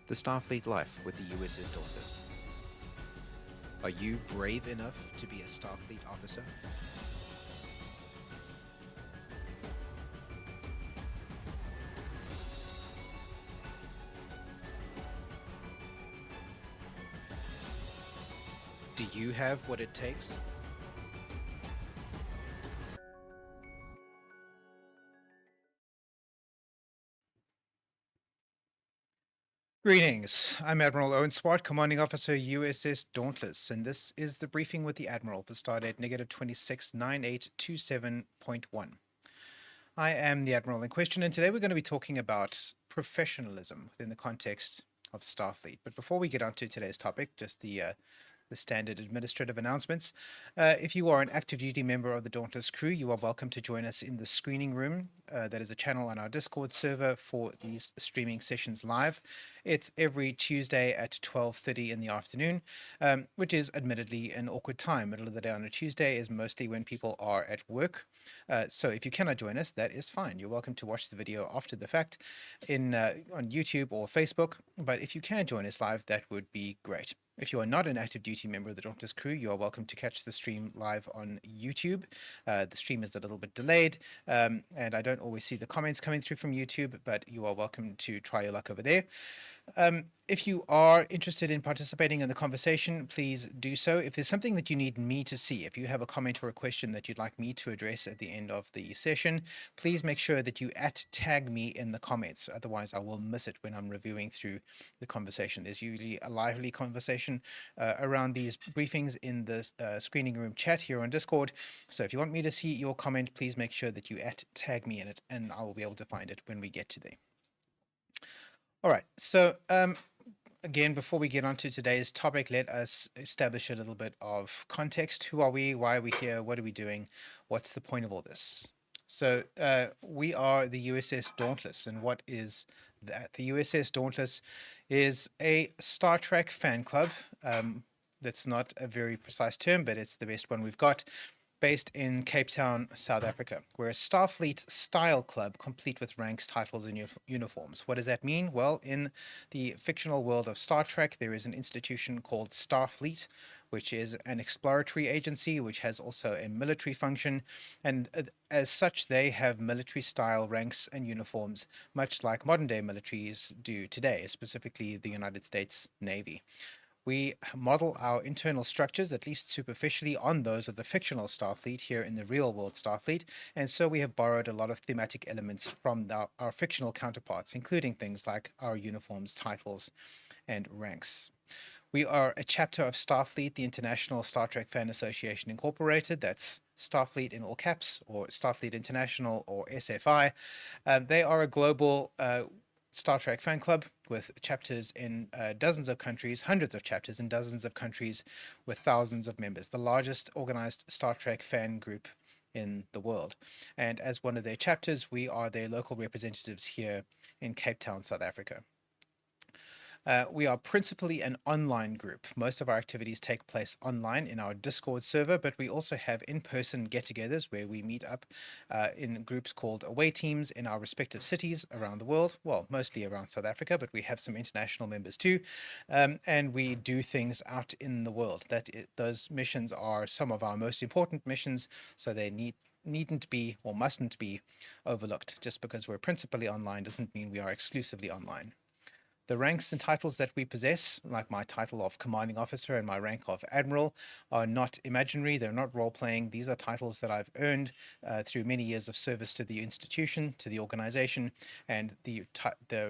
The Starfleet life with the USS Dauntless. Are you brave enough to be a Starfleet officer? Do you have what it takes? Greetings. I'm Admiral Swart, Commanding Officer USS Dauntless, and this is the briefing with the Admiral for Stardate -269827.1. I am the Admiral in question, and today we're going to be talking about professionalism within the context of Starfleet. But before we get on to today's topic, just the standard administrative announcements. If you are an active duty member of the Dauntless crew, you are welcome to join us in the screening room. That is a channel on our Discord server for these streaming sessions live. It's every Tuesday at 12:30 in the afternoon, which is admittedly an awkward time. Middle of the day on a Tuesday is mostly when people are at work. So if you cannot join us, that is fine. You're welcome to watch the video after the fact on YouTube or Facebook. But if you can join us live, that would be great. If you are not an active duty member of the Dauntless crew, you are welcome to catch the stream live on YouTube. The stream is a little bit delayed, and I don't always see the comments coming through from YouTube, but you are welcome to try your luck over there. If you are interested in participating in the conversation, please do so. If there's something that you need me to see, if you have a comment or a question that you'd like me to address at the end of the session, please make sure that you tag me in the comments. Otherwise, I will miss it when I'm reviewing through the conversation. There's usually a lively conversation around these briefings in the screening room chat here on Discord. So if you want me to see your comment, please make sure that you tag me in it, and I will be able to find it when we get to there. All right, so again, before we get on to today's topic, let us establish a little bit of context. Who are we? Why are we here? What are we doing? What's the point of all this? So we are the USS Dauntless, and what is that? The USS Dauntless is a Star Trek fan club. That's not a very precise term, but it's the best one we've got, based in Cape Town, South Africa. We're a Starfleet style club, complete with ranks, titles, and uniforms. What does that mean? Well, in the fictional world of Star Trek, there is an institution called Starfleet, which is an exploratory agency, which has also a military function. And as such, they have military style ranks and uniforms, much like modern day militaries do today, specifically the United States Navy. We model our internal structures, at least superficially, on those of the fictional Starfleet here in the real world Starfleet, and so we have borrowed a lot of thematic elements from our fictional counterparts, including things like our uniforms, titles, and ranks. We are a chapter of Starfleet, the International Star Trek Fan Association Incorporated. That's Starfleet in all caps, or Starfleet International, or SFI. They are a global Star Trek fan club with chapters in dozens of countries, hundreds of chapters in dozens of countries with thousands of members, the largest organized Star Trek fan group in the world. And as one of their chapters, we are their local representatives here in Cape Town, South Africa. We are principally an online group. Most of our activities take place online in our Discord server, but we also have in-person get-togethers where we meet up in groups called away teams in our respective cities around the world. Well, mostly around South Africa, but we have some international members too. And we do things out in the world. Those missions are some of our most important missions, so they needn't be or mustn't be overlooked. Just because we're principally online doesn't mean we are exclusively online. The ranks and titles that we possess, like my title of Commanding Officer and my rank of Admiral, are not imaginary. They're not role-playing. These are titles that I've earned through many years of service to the institution, to the organization, and the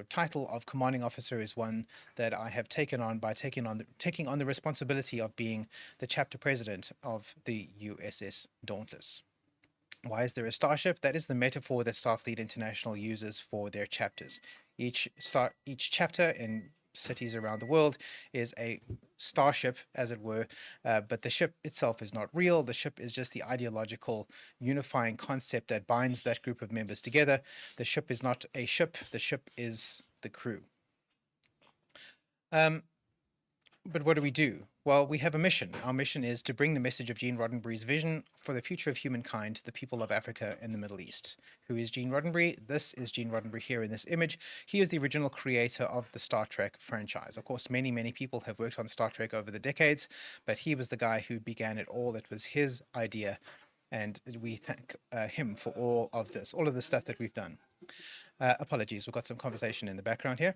title of Commanding Officer is one that I have taken on by taking on the responsibility of being the chapter president of the USS Dauntless. Why is there a starship? That is the metaphor that Starfleet International uses for their chapters. Each chapter in cities around the world is a starship, as it were, but the ship itself is not real. The ship is just the ideological unifying concept that binds that group of members together. The ship is not a ship. The ship is the crew. But what do we do? Well, we have a mission. Our mission is to bring the message of Gene Roddenberry's vision for the future of humankind to the people of Africa and the Middle East. Who is Gene Roddenberry? This is Gene Roddenberry here in this image. He is the original creator of the Star Trek franchise. Of course, many, many people have worked on Star Trek over the decades, but he was the guy who began it all. It was his idea, and we thank him for all of this, all of the stuff that we've done. Apologies, we've got some conversation in the background here.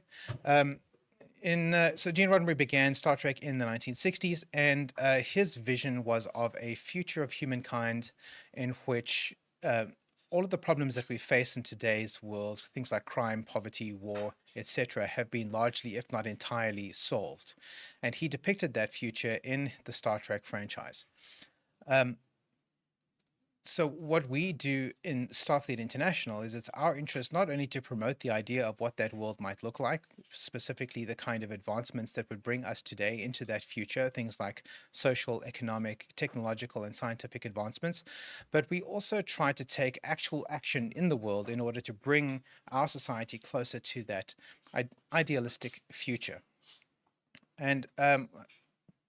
So Gene Roddenberry began Star Trek in the 1960s, and his vision was of a future of humankind in which all of the problems that we face in today's world, things like crime, poverty, war, etc., have been largely, if not entirely, solved. And he depicted that future in the Star Trek franchise. So what we do in Starfleet International is it's our interest not only to promote the idea of what that world might look like, specifically the kind of advancements that would bring us today into that future, things like social, economic, technological, and scientific advancements, but we also try to take actual action in the world in order to bring our society closer to that idealistic future. And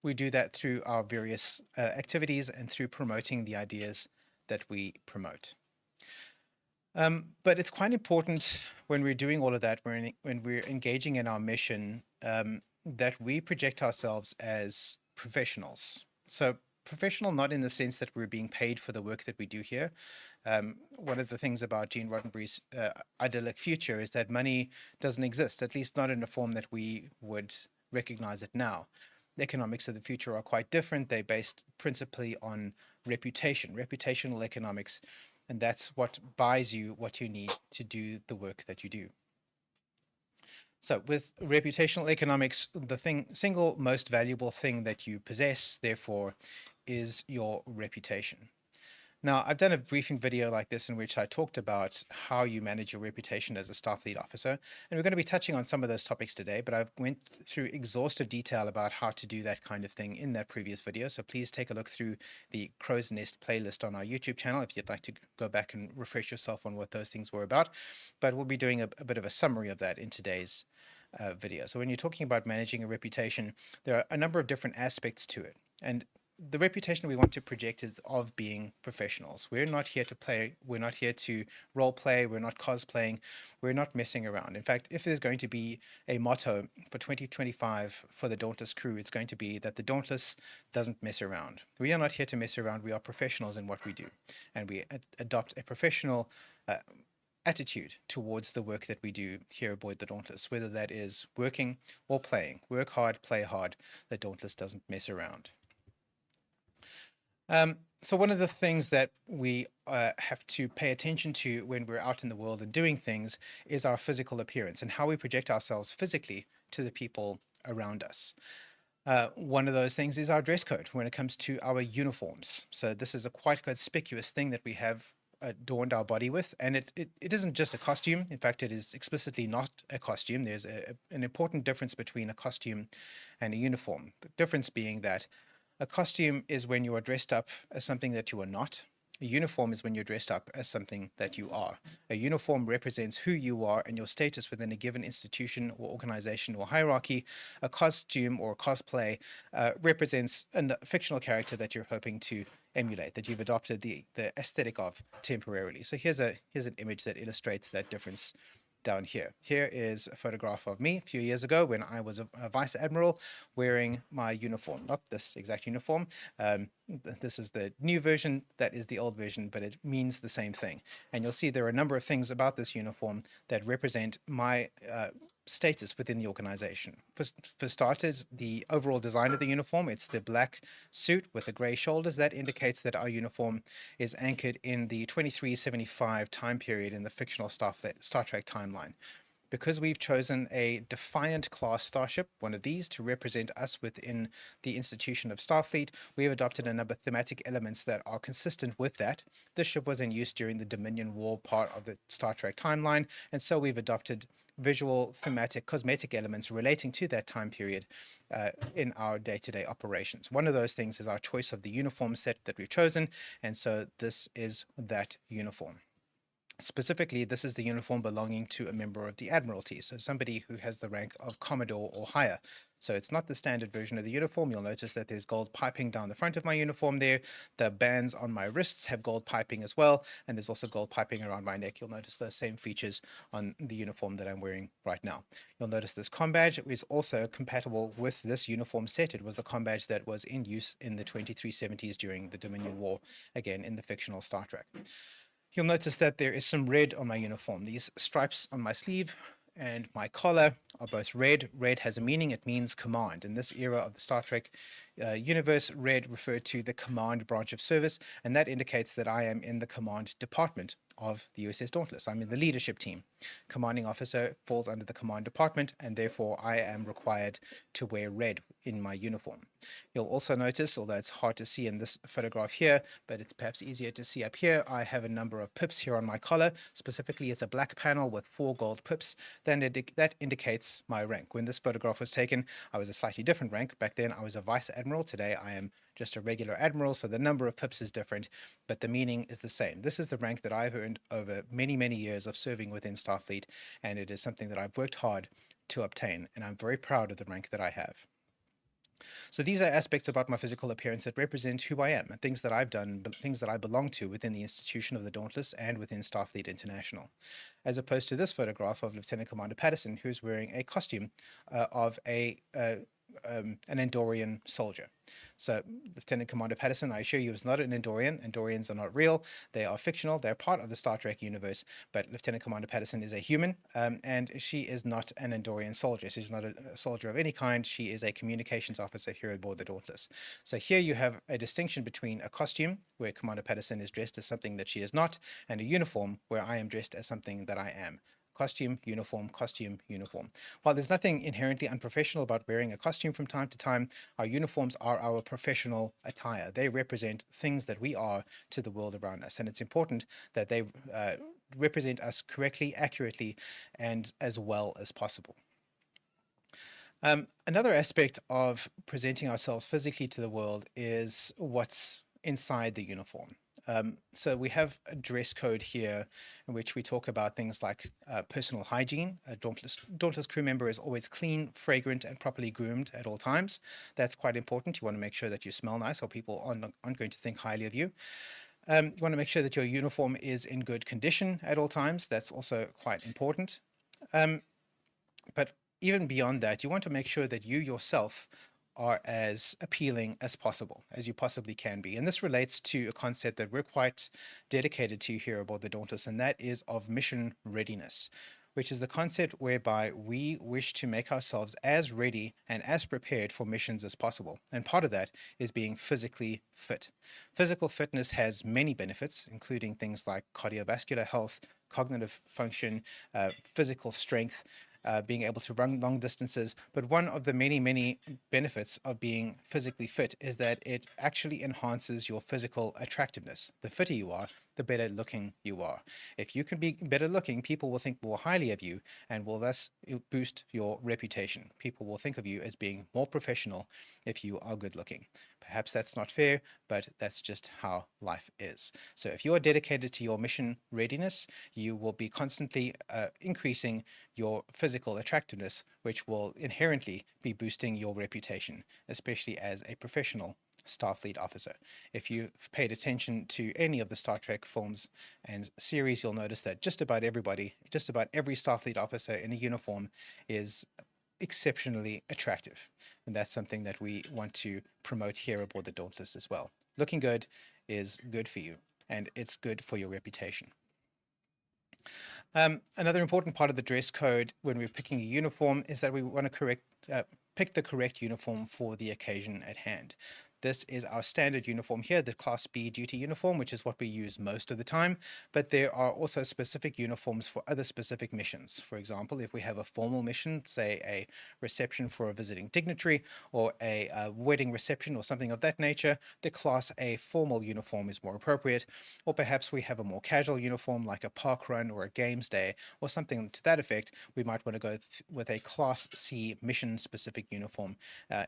we do that through our various activities and through promoting the ideas that we promote. But it's quite important when we're doing all of that, when we're engaging in our mission, that we project ourselves as professionals. So professional, not in the sense that we're being paid for the work that we do here. One of the things about Gene Roddenberry's idyllic future is that money doesn't exist, at least not in a form that we would recognize it now. The economics of the future are quite different. They're based principally on reputation, reputational economics, and that's what buys you what you need to do the work that you do. So with reputational economics, the single most valuable thing that you possess, therefore, is your reputation. Now, I've done a briefing video like this in which I talked about how you manage your reputation as a Starfleet officer, and we're going to be touching on some of those topics today, but I've went through exhaustive detail about how to do that kind of thing in that previous video, so please take a look through the Crow's Nest playlist on our YouTube channel if you'd like to go back and refresh yourself on what those things were about, but we'll be doing a bit of a summary of that in today's video. So when you're talking about managing a reputation, there are a number of different aspects to it, and the reputation we want to project is of being professionals. We're not here to play. We're not here to role play. We're not cosplaying. We're not messing around. In fact, if there's going to be a motto for 2025 for the Dauntless crew, it's going to be that the Dauntless doesn't mess around. We are not here to mess around. We are professionals in what we do. And we adopt a professional attitude towards the work that we do here aboard the Dauntless, whether that is working or playing. Work hard, play hard. The Dauntless doesn't mess around. So one of the things that we have to pay attention to when we're out in the world and doing things is our physical appearance and how we project ourselves physically to the people around us. One of those things is our dress code when it comes to our uniforms. So this is a quite conspicuous thing that we have adorned our body with, and it isn't just a costume. In fact, it is explicitly not a costume. There's an important difference between a costume and a uniform. The difference being that a costume is when you are dressed up as something that you are not. A uniform is when you're dressed up as something that you are. A uniform represents who you are and your status within a given institution or organization or hierarchy. A costume or cosplay represents a fictional character that you're hoping to emulate, that you've adopted the aesthetic of temporarily. So here's an image that illustrates that difference down here. Here is a photograph of me a few years ago when I was a Vice Admiral wearing my uniform, not this exact uniform. This is the new version, that is the old version, but it means the same thing. And you'll see there are a number of things about this uniform that represent my status within the organization. For starters, the overall design of the uniform, it's the black suit with the gray shoulders. That indicates that our uniform is anchored in the 2375 time period in the fictional Star Trek timeline. Because we've chosen a Defiant class starship, one of these, to represent us within the institution of Starfleet, we have adopted a number of thematic elements that are consistent with that. This ship was in use during the Dominion War part of the Star Trek timeline, and so we've adopted visual, thematic, cosmetic elements relating to that time period in our day-to-day operations. One of those things is our choice of the uniform set that we've chosen, and so this is that uniform. Specifically, this is the uniform belonging to a member of the Admiralty, so somebody who has the rank of Commodore or higher. So it's not the standard version of the uniform. You'll notice that there's gold piping down the front of my uniform there. The bands on my wrists have gold piping as well, and there's also gold piping around my neck. You'll notice those same features on the uniform that I'm wearing right now. You'll notice this com badge is also compatible with this uniform set. It was the com badge that was in use in the 2370s during the Dominion War, again in the fictional Star Trek. You'll notice that there is some red on my uniform. These stripes on my sleeve and my collar are both red. Red has a meaning. It means command. In this era of the Star Trek universe, red referred to the command branch of service, and that indicates that I am in the command department of the USS Dauntless. I'm in the leadership team. Commanding officer falls under the command department, and therefore I am required to wear red in my uniform. You'll also notice, although it's hard to see in this photograph here, but it's perhaps easier to see up here, I have a number of pips here on my collar. Specifically, it's a black panel with 4 gold pips. Then that indicates my rank. When this photograph was taken, I was a slightly different rank. Back then, I was a vice admiral. Today, I am just a regular admiral, so the number of pips is different, but the meaning is the same. This is the rank that I've earned over many, many years of serving within Starfleet, and it is something that I've worked hard to obtain, and I'm very proud of the rank that I have. So these are aspects about my physical appearance that represent who I am, and things that I've done, things that I belong to within the institution of the Dauntless and within Starfleet International. As opposed to this photograph of Lieutenant Commander Patterson, who's wearing a costume of an Andorian soldier. So Lieutenant Commander Patterson, I assure you, is not an Andorian. Andorians are not real. They are fictional. They're part of the Star Trek universe, but Lieutenant Commander Patterson is a human, and she is not an Andorian soldier. She's not a soldier of any kind. She is a communications officer here aboard the Dauntless. So here you have a distinction between a costume, where Commander Patterson is dressed as something that she is not, and a uniform, where I am dressed as something that I am. Costume, uniform, costume, uniform. While there's nothing inherently unprofessional about wearing a costume from time to time, our uniforms are our professional attire. They represent things that we are to the world around us, and it's important that they represent us correctly, accurately, and as well as possible. Another aspect of presenting ourselves physically to the world is what's inside the uniform. So we have a dress code here in which we talk about things like personal hygiene. A Dauntless crew member is always clean, fragrant, and properly groomed at all times. That's quite important. You want to make sure that you smell nice, or people aren't going to think highly of you. You want to make sure that your uniform is in good condition at all times. That's also quite important. But even beyond that, you want to make sure that you yourself are as appealing as possible, as you possibly can be. And this relates to a concept that we're quite dedicated to here aboard the Dauntless, and that is of mission readiness, which is the concept whereby we wish to make ourselves as ready and as prepared for missions as possible. And part of that is being physically fit. Physical fitness has many benefits, including things like cardiovascular health, cognitive function, physical strength, being able to run long distances. But one of the many, many benefits of being physically fit is that it actually enhances your physical attractiveness. The fitter you are, the better looking you are. If you can be better looking, people will think more highly of you and will thus boost your reputation. People will think of you as being more professional if you are good looking. Perhaps that's not fair, but that's just how life is. So if you are dedicated to your mission readiness, you will be constantly increasing your physical attractiveness, which will inherently be boosting your reputation, especially as a professional Starfleet officer. If you've paid attention to any of the Star Trek films and series, you'll notice that just about every Starfleet officer in a uniform is exceptionally attractive. And that's something that we want to promote here aboard the Dauntless as well. Looking good is good for you, and it's good for your reputation. Another important part of the dress code when we're picking a uniform is that we want to pick the correct uniform for the occasion at hand. This is our standard uniform here, the Class B duty uniform, which is what we use most of the time. But there are also specific uniforms for other specific missions. For example, if we have a formal mission, say a reception for a visiting dignitary or a wedding reception or something of that nature, the Class A formal uniform is more appropriate. Or perhaps we have a more casual uniform like a park run or a games day or something to that effect. We might want to go with a Class C mission-specific uniform.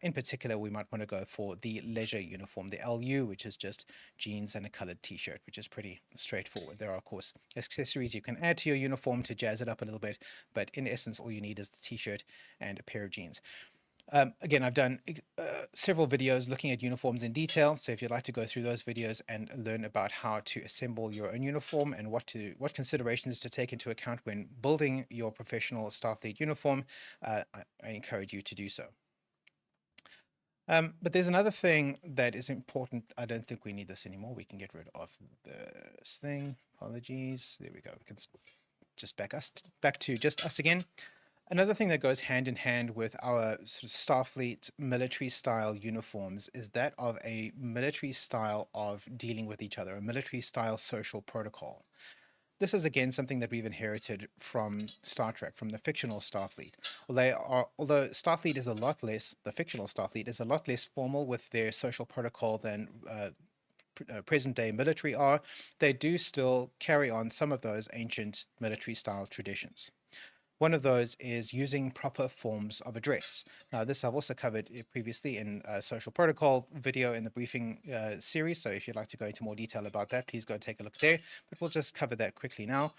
In particular, we might want to go for the leisure uniform, the LU, which is just jeans and a colored t-shirt, which is pretty straightforward. There are, of course, accessories you can add to your uniform to jazz it up a little bit, but in essence, all you need is the t-shirt and a pair of jeans. Again, I've done several videos looking at uniforms in detail. So if you'd like to go through those videos and learn about how to assemble your own uniform and what considerations to take into account when building your professional Starfleet uniform, I encourage you to do so. But there's another thing that is important. I don't think we need this anymore. We can get rid of this thing. Apologies. There we go. We can just back to just us again. Another thing that goes hand in hand with our sort of Starfleet military style uniforms is that of a military style of dealing with each other, a military style social protocol. This is again something that we've inherited from Star Trek, from the fictional Starfleet. Although Starfleet is a lot less, the fictional Starfleet is a lot less formal with their social protocol than present day military are, they do still carry on some of those ancient military style traditions. One of those is using proper forms of address. Now, this I've also covered previously in a social protocol video in the briefing series. So if you'd like to go into more detail about that, please go take a look there. But we'll just cover that quickly now.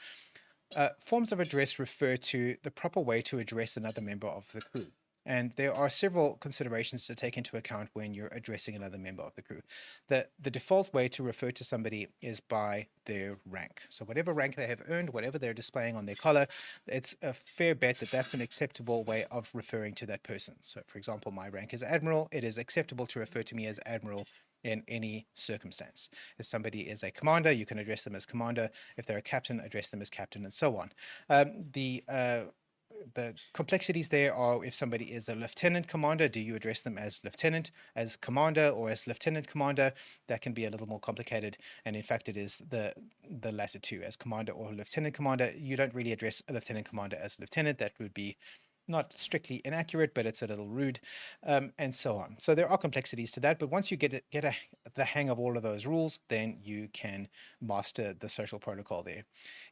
Forms of address refer to the proper way to address another member of the crew. And there are several considerations to take into account when you're addressing another member of the crew. The default way to refer to somebody is by their rank. So whatever rank they have earned, whatever they're displaying on their collar, it's a fair bet that that's an acceptable way of referring to that person. So for example, my rank is Admiral. It is acceptable to refer to me as Admiral in any circumstance. If somebody is a commander, you can address them as commander. If they're a captain, address them as captain, and so on. The complexities there are if somebody is a lieutenant commander, do you address them as lieutenant, as commander, or as lieutenant commander? That can be a little more complicated. And in fact, it is the latter two, as commander or lieutenant commander. You don't really address a lieutenant commander as lieutenant. That would be not strictly inaccurate, but it's a little rude, and so on. So there are complexities to that, but once you get the hang of all of those rules, then you can master the social protocol there.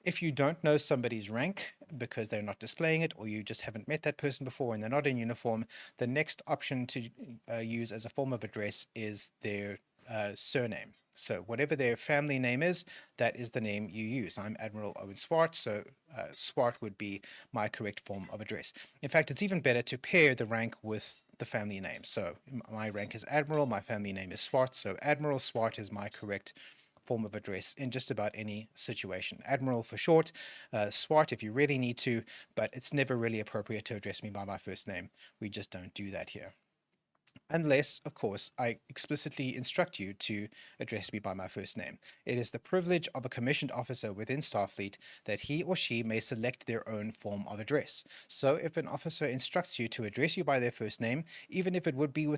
If you don't know somebody's rank because they're not displaying it, or you just haven't met that person before and they're not in uniform, the next option to use as a form of address is their surname. So whatever their family name is, that is the name you use. I'm Admiral Owen Swart, so Swart would be my correct form of address. In fact, it's even better to pair the rank with the family name. So my rank is Admiral, my family name is Swart, so Admiral Swart is my correct form of address in just about any situation. Admiral for short, Swart if you really need to, but it's never really appropriate to address me by my first name. We just don't do that here. Unless, of course, I explicitly instruct you to address me by my first name. It is the privilege of a commissioned officer within Starfleet that he or she may select their own form of address. So if an officer instructs you to address you by their first name, even if it would be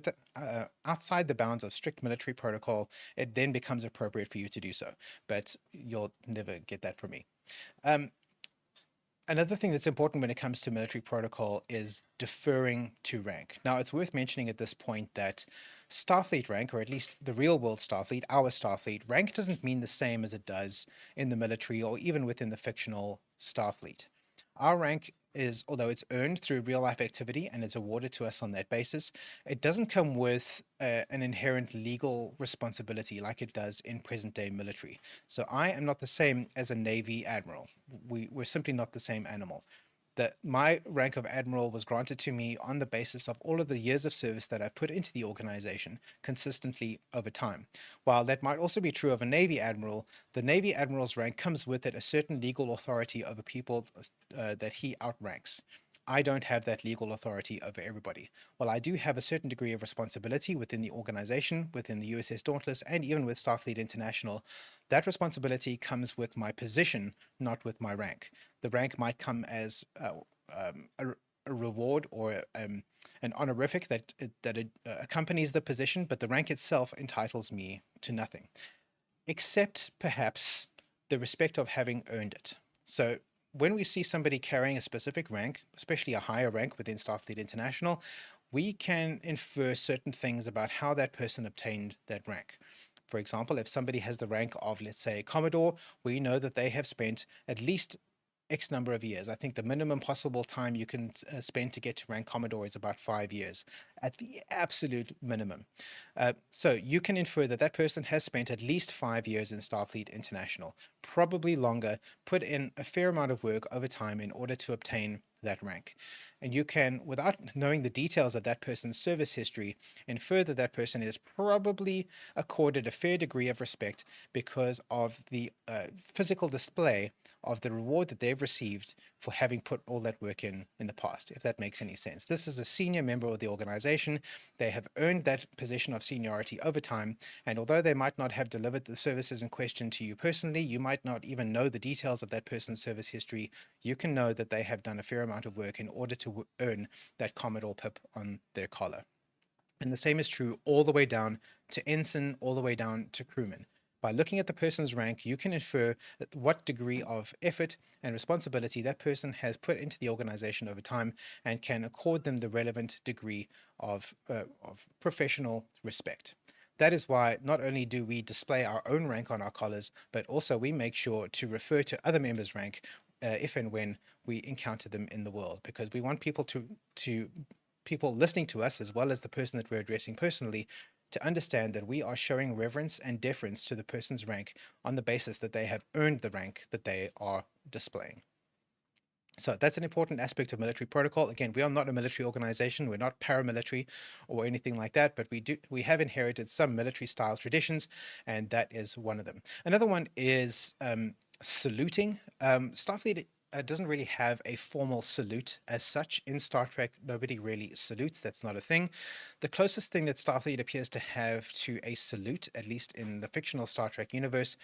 outside the bounds of strict military protocol, it then becomes appropriate for you to do so. But you'll never get that from me. Another thing that's important when it comes to military protocol is deferring to rank. Now, it's worth mentioning at this point that Starfleet rank, or at least the real world Starfleet, our Starfleet, rank doesn't mean the same as it does in the military or even within the fictional Starfleet. Our rank is, although it's earned through real life activity and it's awarded to us on that basis, it doesn't come with an inherent legal responsibility like it does in present day military. So I am not the same as a Navy admiral. We're simply not the same animal. My rank of admiral was granted to me on the basis of all of the years of service that I've put into the organization consistently over time. While that might also be true of a Navy admiral, the Navy admiral's rank comes with it a certain legal authority over people that he outranks. I don't have that legal authority over everybody. While I do have a certain degree of responsibility within the organization, within the USS Dauntless, and even with Starfleet International, that responsibility comes with my position, not with my rank. The rank might come as a reward or an honorific that accompanies the position, but the rank itself entitles me to nothing, except perhaps the respect of having earned it. So when we see somebody carrying a specific rank, especially a higher rank within Starfleet International, we can infer certain things about how that person obtained that rank. For example, if somebody has the rank of, let's say, Commodore, we know that they have spent at least X number of years. I think the minimum possible time you can spend to get to rank Commodore is about 5 years at the absolute minimum. So you can infer that that person has spent at least 5 years in Starfleet International, probably longer, put in a fair amount of work over time in order to obtain that rank. And you can, without knowing the details of that person's service history, infer that that person is probably accorded a fair degree of respect because of the physical display of the reward that they've received for having put all that work in the past, if that makes any sense. This is a senior member of the organization. They have earned that position of seniority over time, and although they might not have delivered the services in question to you personally, you might not even know the details of that person's service history. You can know that they have done a fair amount of work in order to earn that Commodore pip on their collar. And the same is true all the way down to ensign, all the way down to crewman. By looking at the person's rank, you can infer what degree of effort and responsibility that person has put into the organization over time and can accord them the relevant degree of professional respect. That is why not only do we display our own rank on our collars, but also we make sure to refer to other members' rank if and when we encounter them in the world, because we want people people listening to us, as well as the person that we're addressing personally, to understand that we are showing reverence and deference to the person's rank on the basis that they have earned the rank that they are displaying. So that's an important aspect of military protocol. Again, we are not a military organization. We're not paramilitary or anything like that, but we have inherited some military style traditions, and that is one of them. Another one is saluting. Starfleet doesn't really have a formal salute as such. In Star Trek, nobody really salutes. That's not a thing. The closest thing that Starfleet appears to have to a salute, at least in the fictional Star Trek universe,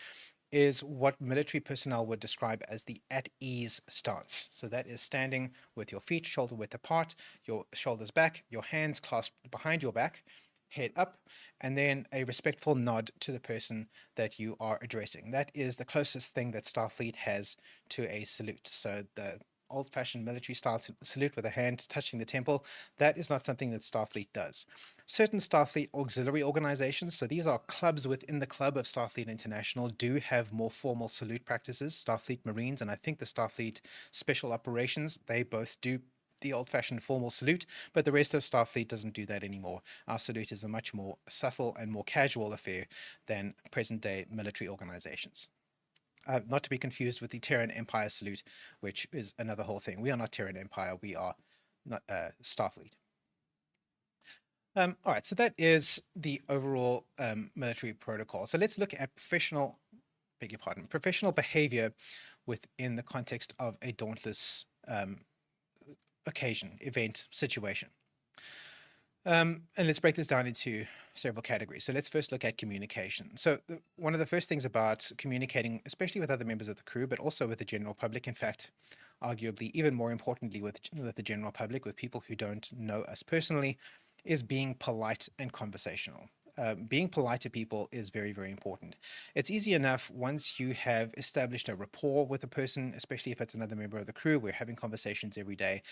is what military personnel would describe as the at ease stance. So that is standing with your feet shoulder width apart, your shoulders back, your hands clasped behind your back, head up, and then a respectful nod to the person that you are addressing. That is the closest thing that Starfleet has to a salute. So the old-fashioned military style salute with a hand touching the temple, that is not something that Starfleet does. Certain Starfleet auxiliary organizations, so these are clubs within the club of Starfleet International, do have more formal salute practices. Starfleet Marines and I think the Starfleet Special Operations, they both do the old-fashioned formal salute, but the rest of Starfleet doesn't do that anymore. Our salute is a much more subtle and more casual affair than present-day military organizations. Not to be confused with the Terran Empire salute, which is another whole thing. We are not Terran Empire, we are not Starfleet. All right, so that is the overall military protocol. So let's look at professional behavior within the context of a Dauntless occasion, event, situation. And let's break this down into several categories. So let's first look at communication. So one of the first things about communicating, especially with other members of the crew, but also with the general public, in fact, arguably even more importantly with the general public, with people who don't know us personally, is being polite and conversational. Being polite to people is very, very important. It's easy enough once you have established a rapport with a person, especially if it's another member of the crew. We're having conversations every day.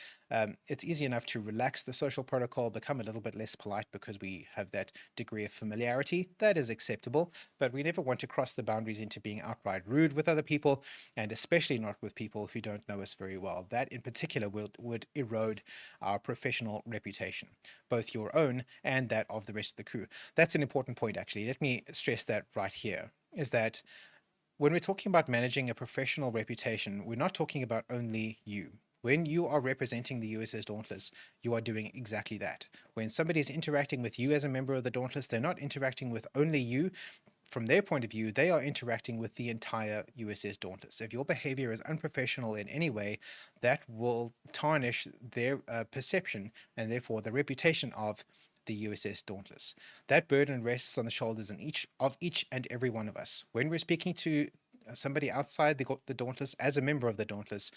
It's easy enough to relax the social protocol, become a little bit less polite because we have that degree of familiarity. That is acceptable, but we never want to cross the boundaries into being outright rude with other people, and especially not with people who don't know us very well. That in particular would erode our professional reputation, both your own and that of the rest of the crew. That's an important point, actually. Let me stress that right here, is that when we're talking about managing a professional reputation, we're not talking about only you. When you are representing the USS Dauntless, you are doing exactly that. When somebody is interacting with you as a member of the Dauntless, they're not interacting with only you. From their point of view, they are interacting with the entire USS Dauntless. If your behavior is unprofessional in any way, that will tarnish their perception and therefore the reputation of the USS Dauntless. That burden rests on the shoulders of each and every one of us. When we're speaking to somebody outside the Dauntless as a member of the Dauntless,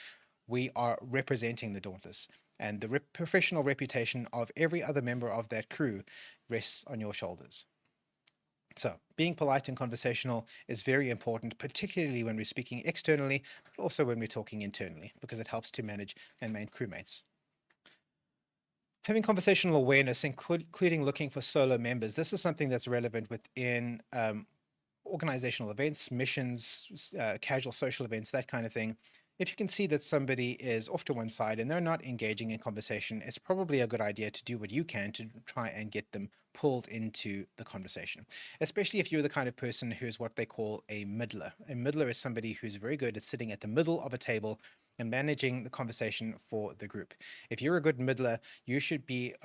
we are representing the Dauntless, and the professional reputation of every other member of that crew rests on your shoulders. So being polite and conversational is very important, particularly when we're speaking externally, but also when we're talking internally, because it helps to manage and maintain crewmates. Having conversational awareness, including looking for solo members, this is something that's relevant within organizational events, missions, casual social events, that kind of thing. If you can see that somebody is off to one side and they're not engaging in conversation, it's probably a good idea to do what you can to try and get them pulled into the conversation, especially if you're the kind of person who's what they call a middler. A middler is somebody who's very good at sitting at the middle of a table and managing the conversation for the group. If you're a good middler, you should be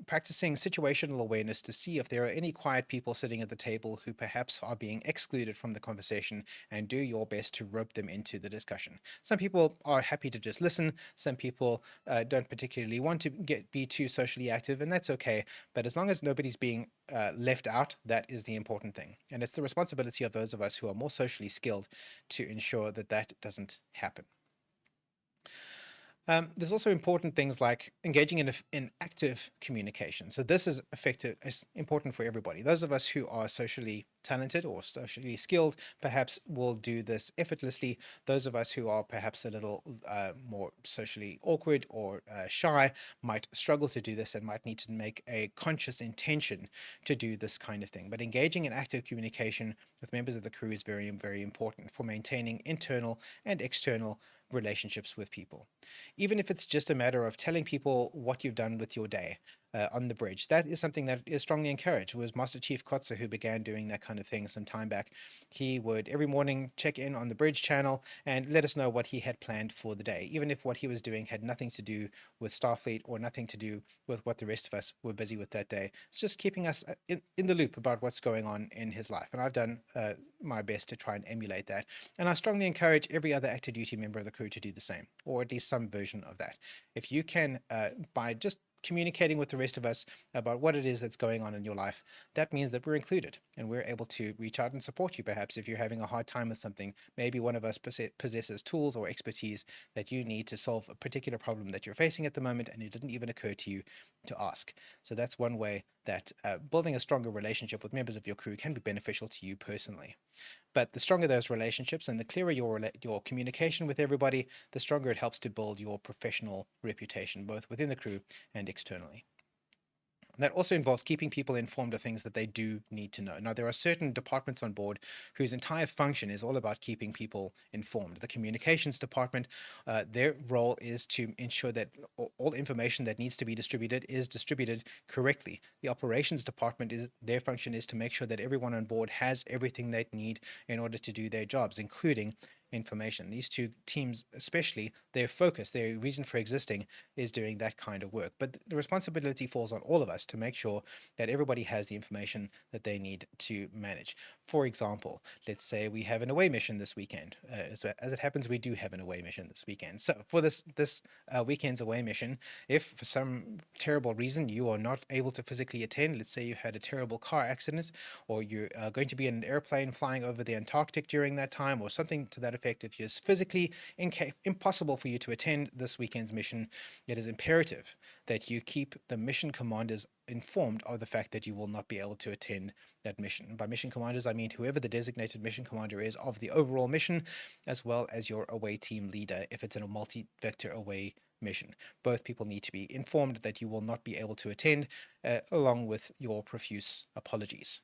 practicing situational awareness to see if there are any quiet people sitting at the table who perhaps are being excluded from the conversation, and do your best to rope them into the discussion. Some people are happy to just listen. Some people don't particularly want to be too socially active, and that's okay. But as long as nobody's being left out, that is the important thing. And it's the responsibility of those of us who are more socially skilled to ensure that that doesn't happen. There's also important things like engaging in active communication. So this is effective, is important for everybody. Those of us who are socially talented or socially skilled perhaps will do this effortlessly. Those of us who are perhaps a little more socially awkward or shy might struggle to do this and might need to make a conscious intention to do this kind of thing. But engaging in active communication with members of the crew is very, very important for maintaining internal and external relationships with people. Even if it's just a matter of telling people what you've done with your day on the bridge, that is something that is strongly encouraged. It was Master Chief Kotze who began doing that kind of thing some time back. He would every morning check in on the bridge channel and let us know what he had planned for the day, even if what he was doing had nothing to do with Starfleet or nothing to do with what the rest of us were busy with that day. It's just keeping us in the loop about what's going on in his life. And I've done my best to try and emulate that. And I strongly encourage every other active duty member of the crew to do the same, or at least some version of that. If you can, by just communicating with the rest of us about what it is that's going on in your life, that means that we're included and we're able to reach out and support you. Perhaps if you're having a hard time with something, maybe one of us possesses tools or expertise that you need to solve a particular problem that you're facing at the moment and it didn't even occur to you to ask. So that's one way that building a stronger relationship with members of your crew can be beneficial to you personally. But the stronger those relationships and the clearer your communication with everybody, the stronger it helps to build your professional reputation, both within the crew and externally. That also involves keeping people informed of things that they do need to know. Now, there are certain departments on board whose entire function is all about keeping people informed. The communications department, their role is to ensure that all information that needs to be distributed is distributed correctly. The operations department, their function is to make sure that everyone on board has everything they need in order to do their jobs, including information. These two teams, especially, their focus, their reason for existing is doing that kind of work. But the responsibility falls on all of us to make sure that everybody has the information that they need to manage. For example, let's say we have an away mission this weekend. As it happens, we do have an away mission this weekend. So for this weekend's away mission, if for some terrible reason you are not able to physically attend, let's say you had a terrible car accident, or you're going to be in an airplane flying over the Antarctic during that time, or something to that effect, if it's physically impossible for you to attend this weekend's mission, it is imperative that you keep the mission commanders informed of the fact that you will not be able to attend that mission. By mission commanders, I mean whoever the designated mission commander is of the overall mission, as well as your away team leader if it's in a multi-vector away mission. Both people need to be informed that you will not be able to attend, along with your profuse apologies.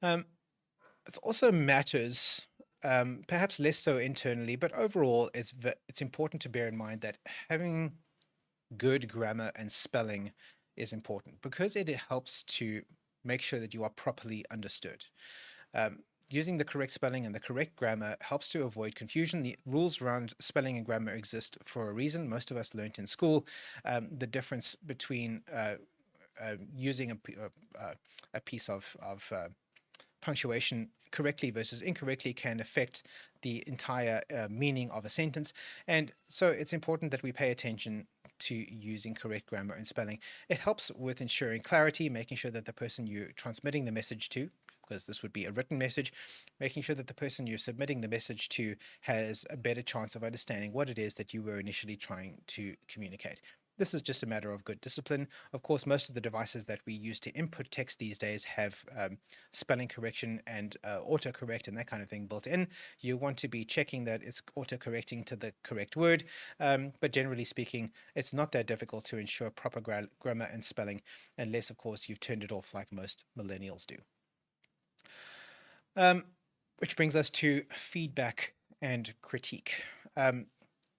It also matters, perhaps less so internally, but overall, it's important to bear in mind that having good grammar and spelling is important because it helps to make sure that you are properly understood. Using the correct spelling and the correct grammar helps to avoid confusion. The rules around spelling and grammar exist for a reason. Most of us learned in school the difference between using a piece of punctuation correctly versus incorrectly can affect the entire meaning of a sentence. And so it's important that we pay attention to using correct grammar and spelling. It helps with ensuring clarity, making sure that the person you're transmitting the message to, because this would be a written message, making sure that the person you're submitting the message to has a better chance of understanding what it is that you were initially trying to communicate. This is just a matter of good discipline. Of course, most of the devices that we use to input text these days have spelling correction and autocorrect and that kind of thing built in. You want to be checking that it's autocorrecting to the correct word, but generally speaking, it's not that difficult to ensure proper grammar and spelling, unless, of course, you've turned it off like most millennials do. Which brings us to feedback and critique.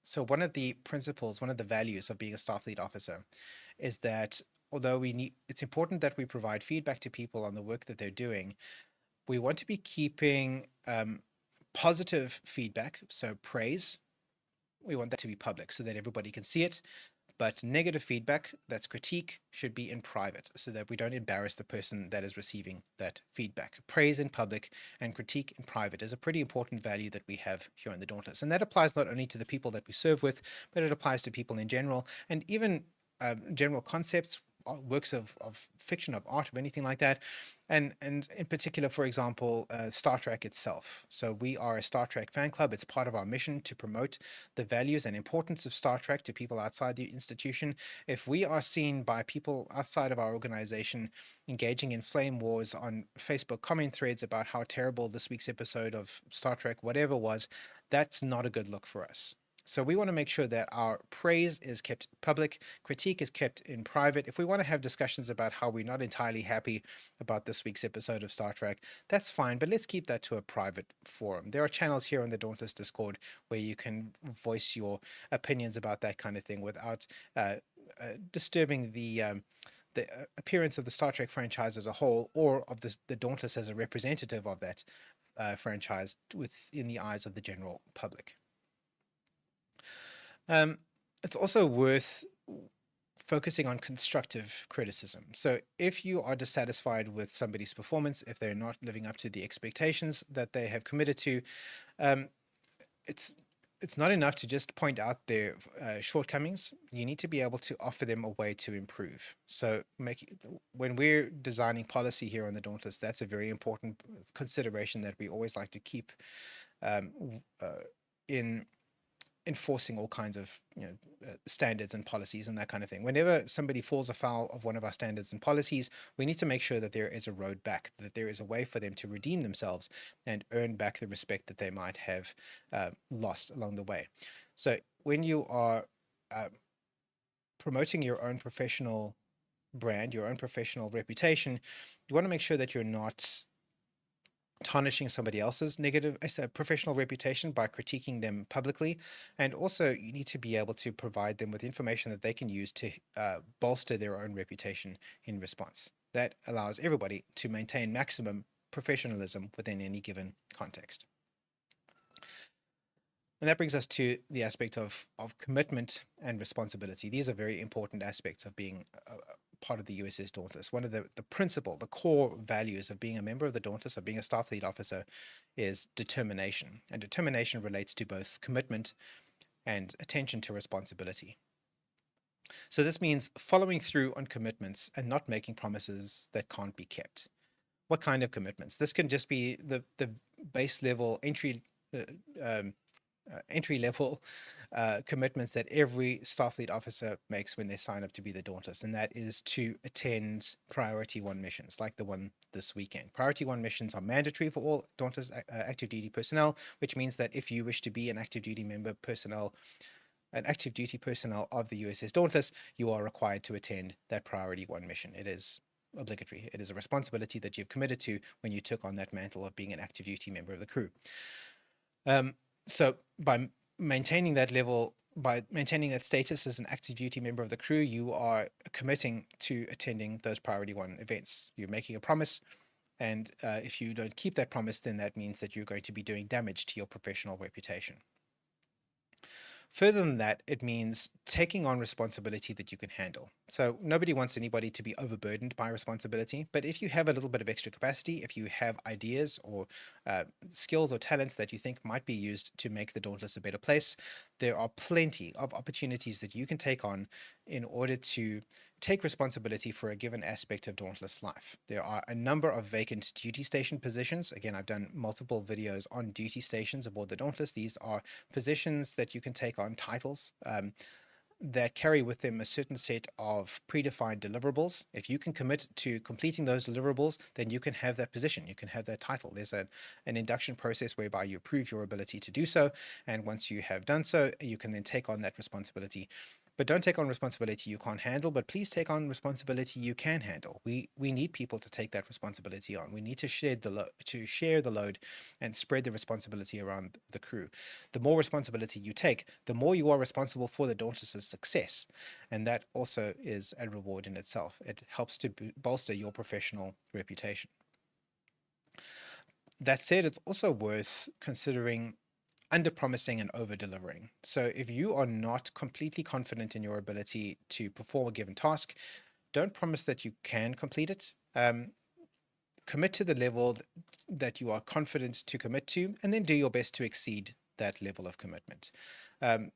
So one of the principles, one of the values of being a Starfleet officer is that although it's important that we provide feedback to people on the work that they're doing, we want to be keeping positive feedback, so praise, we want that to be public so that everybody can see it. But negative feedback, that's critique, should be in private so that we don't embarrass the person that is receiving that feedback. Praise in public and critique in private is a pretty important value that we have here in the Dauntless. And that applies not only to the people that we serve with, but it applies to people in general, and even general concepts, works of fiction, of art, of anything like that. And in particular, for example, Star Trek itself. So we are a Star Trek fan club. It's part of our mission to promote the values and importance of Star Trek to people outside the institution. If we are seen by people outside of our organization engaging in flame wars on Facebook comment threads about how terrible this week's episode of Star Trek whatever was, that's not a good look for us. So we want to make sure that our praise is kept public, critique is kept in private. If we want to have discussions about how we're not entirely happy about this week's episode of Star Trek, that's fine, but let's keep that to a private forum. There are channels here on the Dauntless Discord where you can voice your opinions about that kind of thing without disturbing the appearance of the Star Trek franchise as a whole, or of the Dauntless as a representative of that franchise within the eyes of the general public. It's also worth focusing on constructive criticism. So if you are dissatisfied with somebody's performance, if they're not living up to the expectations that they have committed to, it's not enough to just point out their shortcomings. You need to be able to offer them a way to improve. So when we're designing policy here on the Dauntless, that's a very important consideration that we always like to keep in enforcing all kinds of standards and policies and that kind of thing. Whenever somebody falls afoul of one of our standards and policies, we need to make sure that there is a road back, that there is a way for them to redeem themselves and earn back the respect that they might have lost along the way. So when you are promoting your own professional brand, your own professional reputation, you want to make sure that you're not tarnishing somebody else's negative professional reputation by critiquing them publicly. And also you need to be able to provide them with information that they can use to bolster their own reputation in response. That allows everybody to maintain maximum professionalism within any given context. And that brings us to the aspect of commitment and responsibility. These are very important aspects of being part of the USS Dauntless. One of the core values of being a member of the Dauntless, of being a Starfleet officer, is determination. And determination relates to both commitment and attention to responsibility. So this means following through on commitments and not making promises that can't be kept. What kind of commitments? This can just be the base level entry level commitments that every Starfleet officer makes when they sign up to be the Dauntless, and that is to attend Priority 1 missions like the one this weekend. Priority 1 missions are mandatory for all Dauntless active duty personnel, which means that if you wish to be an active duty personnel of the USS Dauntless, you are required to attend that Priority 1 mission. It is obligatory. It is a responsibility that you've committed to when you took on that mantle of being an active duty member of the crew. So by maintaining that status as an active duty member of the crew, you are committing to attending those Priority 1 events. You're making a promise, and if you don't keep that promise, then that means that you're going to be doing damage to your professional reputation. Further than that, it means taking on responsibility that you can handle. So nobody wants anybody to be overburdened by responsibility, but if you have a little bit of extra capacity, if you have ideas or skills or talents that you think might be used to make the Dauntless a better place, there are plenty of opportunities that you can take on in order to take responsibility for a given aspect of Dauntless life. There are a number of vacant duty station positions. Again, I've done multiple videos on duty stations aboard the Dauntless. These are positions that you can take on, titles that carry with them a certain set of predefined deliverables. If you can commit to completing those deliverables, then you can have that position, you can have that title. There's an induction process whereby you prove your ability to do so, and once you have done so, you can then take on that responsibility But don't take on responsibility you can't handle, but please take on responsibility you can handle. We need people to take that responsibility on. We need to share the load and spread the responsibility around the crew. The more responsibility you take, the more you are responsible for the Dauntless's success. And that also is a reward in itself. It helps to bolster your professional reputation. That said, it's also worth considering under promising and over delivering. So if you are not completely confident in your ability to perform a given task, don't promise that you can complete it. Commit to the level that you are confident to commit to, and then do your best to exceed that level of commitment. The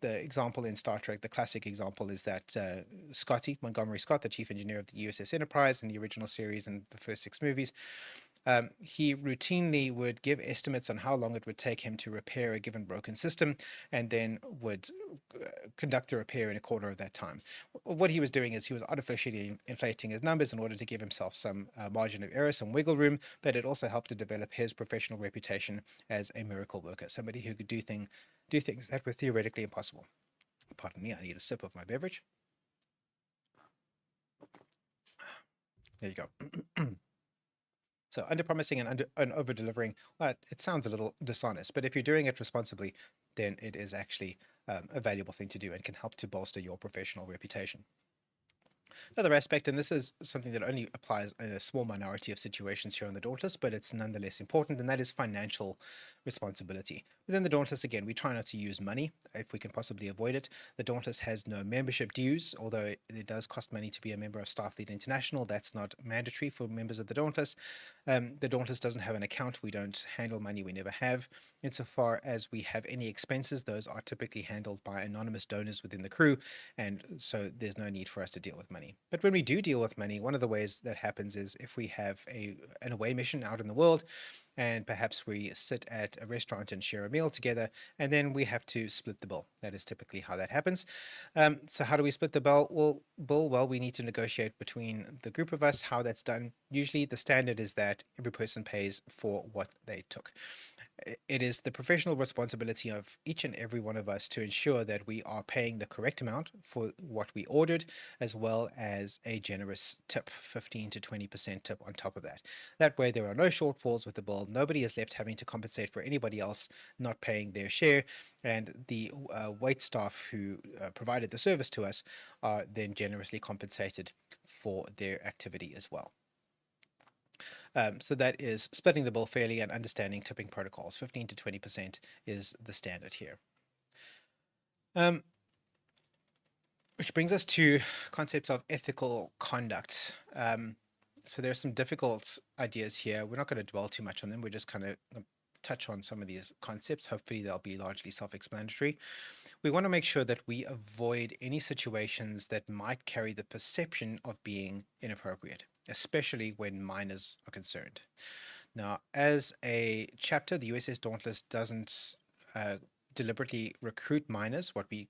example in Star Trek, the classic example, is that Scotty, Montgomery Scott, the chief engineer of the USS Enterprise in the original series and the first 6 movies, he routinely would give estimates on how long it would take him to repair a given broken system, and then would conduct the repair in a quarter of that time. What he was doing is he was artificially inflating his numbers in order to give himself some margin of error, some wiggle room, but it also helped to develop his professional reputation as a miracle worker, somebody who could do things that were theoretically impossible. Pardon me, I need a sip of my beverage. There you go. So under-promising and over-delivering, well, it sounds a little dishonest, but if you're doing it responsibly, then it is actually a valuable thing to do and can help to bolster your professional reputation. Another aspect, and this is something that only applies in a small minority of situations here on the Dauntless, but it's nonetheless important, and that is financial responsibility. Within the Dauntless, again, we try not to use money if we can possibly avoid it. The Dauntless has no membership dues, although it does cost money to be a member of Starfleet International. That's not mandatory for members of the Dauntless. The Dauntless doesn't have an account. We don't handle money. We never have. Insofar as we have any expenses, those are typically handled by anonymous donors within the crew, and so there's no need for us to deal with money. But when we do deal with money, one of the ways that happens is if we have an away mission out in the world, and perhaps we sit at a restaurant and share a meal together, and then we have to split the bill. That is typically how that happens. So how do we split the bill? Well, we need to negotiate between the group of us how that's done. Usually the standard is that every person pays for what they took. It is the professional responsibility of each and every one of us to ensure that we are paying the correct amount for what we ordered, as well as a generous tip, 15 to 20% tip on top of that. That way there are no shortfalls with the bill. Nobody is left having to compensate for anybody else not paying their share, and the wait staff who provided the service to us are then generously compensated for their activity as well. So that is splitting the bill fairly and understanding tipping protocols. 15 to 20% is the standard here. Which brings us to concepts of ethical conduct. So there are some difficult ideas here. We're not going to dwell too much on them. We're just kind of touch on some of these concepts. Hopefully they'll be largely self-explanatory. We want to make sure that we avoid any situations that might carry the perception of being inappropriate, especially when minors are concerned. Now, as a chapter, the USS Dauntless doesn't deliberately recruit minors, what we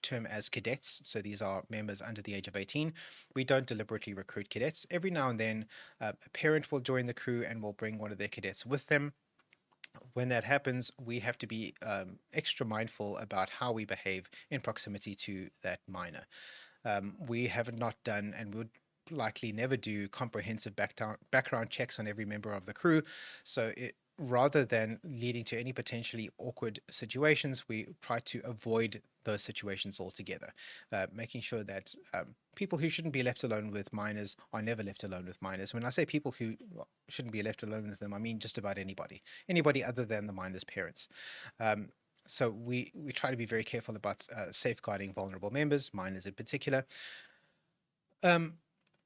term as cadets. So these are members under the age of 18. We don't deliberately recruit cadets. Every now and then, a parent will join the crew and will bring one of their cadets with them. When that happens, we have to be extra mindful about how we behave in proximity to that minor. We have not done and would likely never do comprehensive background checks on every member of the crew. So rather than leading to any potentially awkward situations, we try to avoid those situations altogether, making sure that people who shouldn't be left alone with minors are never left alone with minors. When I say people who shouldn't be left alone with them, I mean just about anybody other than the minor's parents. So we try to be very careful about safeguarding vulnerable members, minors in particular.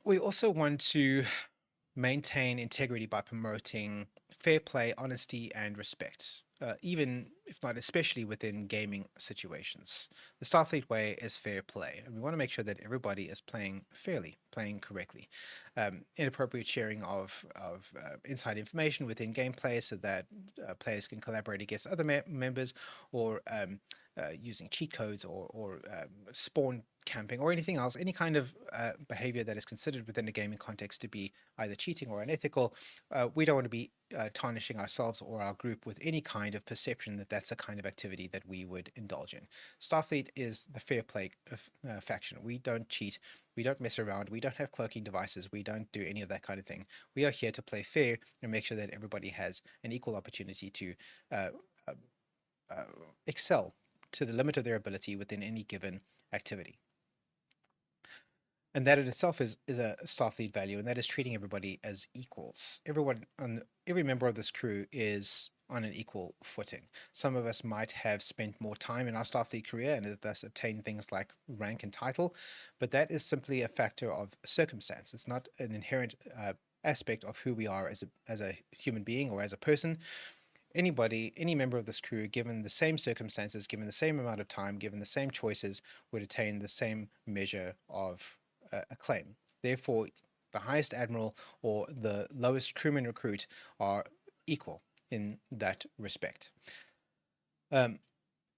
We also want to maintain integrity by promoting fair play, honesty, and respect, even if not especially within gaming situations. The Starfleet way is fair play, and we want to make sure that everybody is playing fairly, playing correctly. Inappropriate sharing of inside information within gameplay so that players can collaborate against other members, or using cheat codes or spawn camping or anything else, any kind of behavior that is considered within a gaming context to be either cheating or unethical, we don't want to be tarnishing ourselves or our group with any kind of perception that that's a kind of activity that we would indulge in. Starfleet is the fair play faction. We don't cheat. We don't mess around. We don't have cloaking devices. We don't do any of that kind of thing. We are here to play fair and make sure that everybody has an equal opportunity to uh, uh, excel to the limit of their ability within any given activity. And that in itself is a Starfleet value, and that is treating everybody as equals. Every member of this crew is on an equal footing. Some of us might have spent more time in our Starfleet career and thus obtained things like rank and title, but that is simply a factor of circumstance. It's not an inherent aspect of who we are as a human being or as a person. Anybody, any member of this crew, given the same circumstances, given the same amount of time, given the same choices, would attain the same measure of acclaim. Therefore, the highest admiral or the lowest crewman recruit are equal in that respect.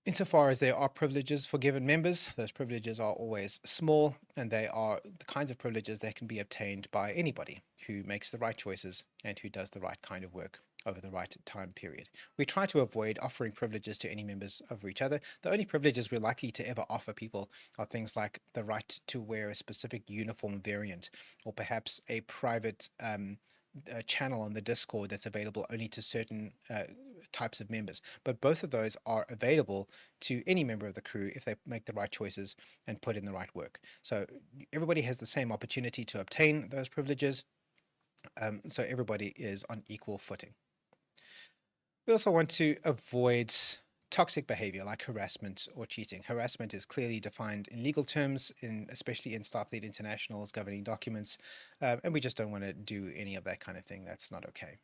Insofar as there are privileges for given members, those privileges are always small, and they are the kinds of privileges that can be obtained by anybody who makes the right choices and who does the right kind of work over the right time period. We try to avoid offering privileges to any members of each other. The only privileges we're likely to ever offer people are things like the right to wear a specific uniform variant, or perhaps a private channel on the Discord that's available only to certain types of members. But both of those are available to any member of the crew if they make the right choices and put in the right work. So everybody has the same opportunity to obtain those privileges. So everybody is on equal footing. We also want to avoid toxic behavior like harassment or cheating. Harassment is clearly defined in legal terms, especially in Starfleet International's governing documents, and we just don't want to do any of that kind of thing. That's not okay.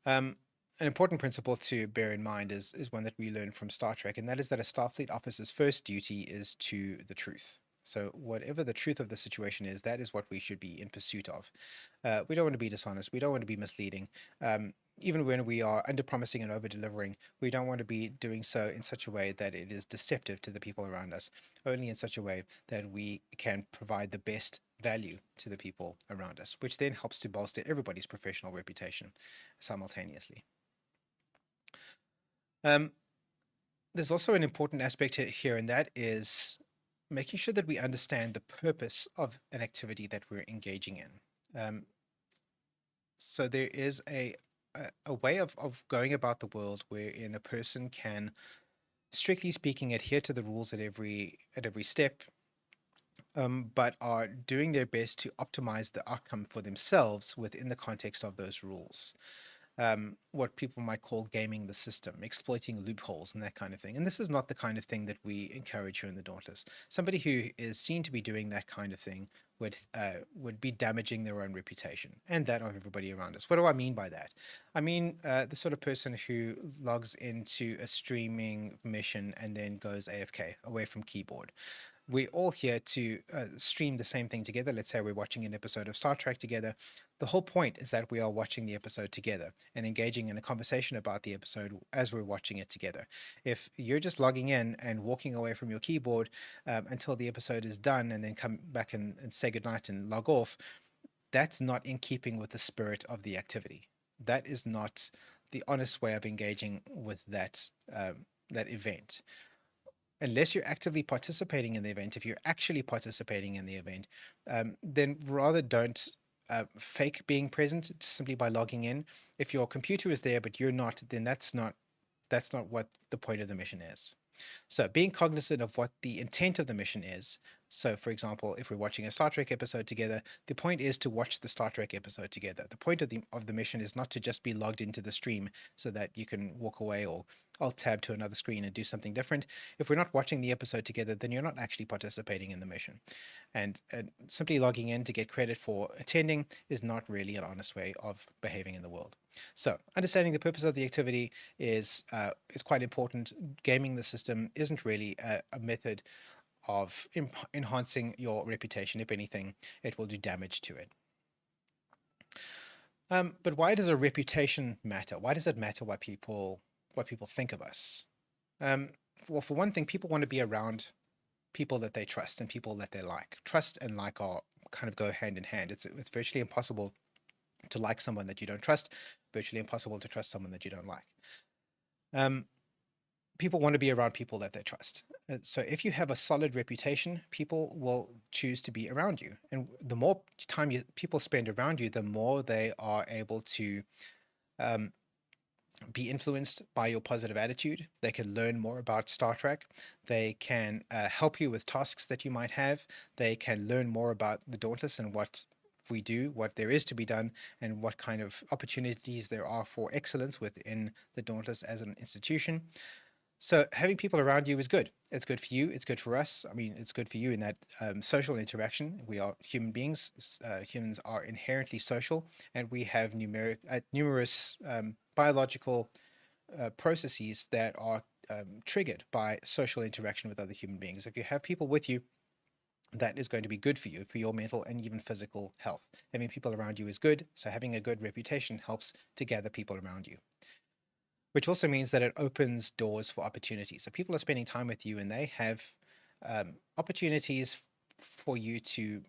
An important principle to bear in mind is one that we learned from Star Trek, and that is that a Starfleet officer's first duty is to the truth. So whatever the truth of the situation is, that is what we should be in pursuit of. We don't want to be dishonest. We don't want to be misleading. Even when we are under-promising and over-delivering, we don't want to be doing so in such a way that it is deceptive to the people around us, only in such a way that we can provide the best value to the people around us, which then helps to bolster everybody's professional reputation simultaneously. There's also an important aspect here, and that is making sure that we understand the purpose of an activity that we're engaging in. So there is a way of going about the world wherein a person can, strictly speaking, adhere to the rules at every step, but are doing their best to optimize the outcome for themselves within the context of those rules. What people might call gaming the system, exploiting loopholes and that kind of thing. And this is not the kind of thing that we encourage here in the Dauntless. Somebody who is seen to be doing that kind of thing would be damaging their own reputation and that of everybody around us. What do I mean by that? I mean the sort of person who logs into a streaming mission and then goes AFK, away from keyboard. We're all here to stream the same thing together. Let's say we're watching an episode of Star Trek together. The whole point is that we are watching the episode together and engaging in a conversation about the episode as we're watching it together. If you're just logging in and walking away from your keyboard until the episode is done and then come back and say goodnight and log off, that's not in keeping with the spirit of the activity. That is not the honest way of engaging with that event. Unless you're actively participating in the event, if you're actually participating in the event, then rather don't fake being present simply by logging in. If your computer is there but you're not, then that's not what the point of the mission is. So being cognizant of what the intent of the mission is. So for example, if we're watching a Star Trek episode together, the point is to watch the Star Trek episode together. The point of the mission is not to just be logged into the stream so that you can walk away or alt tab to another screen and do something different. If we're not watching the episode together, then you're not actually participating in the mission. And simply logging in to get credit for attending is not really an honest way of behaving in the world. So understanding the purpose of the activity is quite important. Gaming the system isn't really a method of enhancing your reputation. If anything, it will do damage to it. But why does a reputation matter? Why does it matter what people think of us? Well, for one thing, people want to be around people that they trust and people that they like. Trust and like are kind of go hand in hand. It's virtually impossible to like someone that you don't trust, virtually impossible to trust someone that you don't like. Um, People want to be around people that they trust. So if you have a solid reputation, people will choose to be around you. And the more time people spend around you, the more they are able to um, be influenced by your positive attitude. They can learn more about Star Trek. They can help you with tasks that you might have. They can learn more about the Dauntless and what we do, what there is to be done, and what kind of opportunities there are for excellence within the Dauntless as an institution. So having people around you is good. It's good for you. It's good for us. I mean, it's good for you in that social interaction. We are human beings. Humans are inherently social, and we have numerous biological processes that are triggered by social interaction with other human beings. If you have people with you, that is going to be good for you, for your mental and even physical health. Having people around you is good. So having a good reputation helps to gather people around you, which also means that it opens doors for opportunities. So people are spending time with you and they have opportunities for you to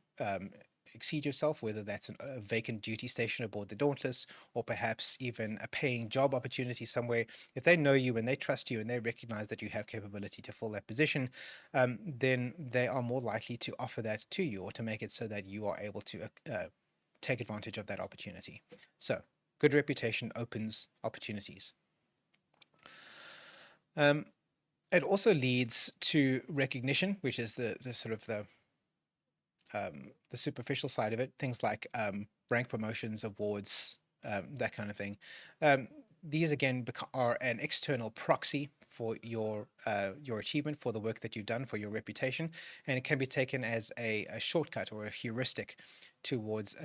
exceed yourself, whether that's a vacant duty station aboard the Dauntless or perhaps even a paying job opportunity somewhere. If they know you and they trust you and they recognize that you have capability to fill that position, then they are more likely to offer that to you or to make it so that you are able to take advantage of that opportunity. So good reputation opens opportunities. It also leads to recognition, which is the sort of the superficial side of it. Things like rank promotions, awards, that kind of thing. These again are an external proxy for your achievement, for the work that you've done, for your reputation, and it can be taken as a shortcut or a heuristic towards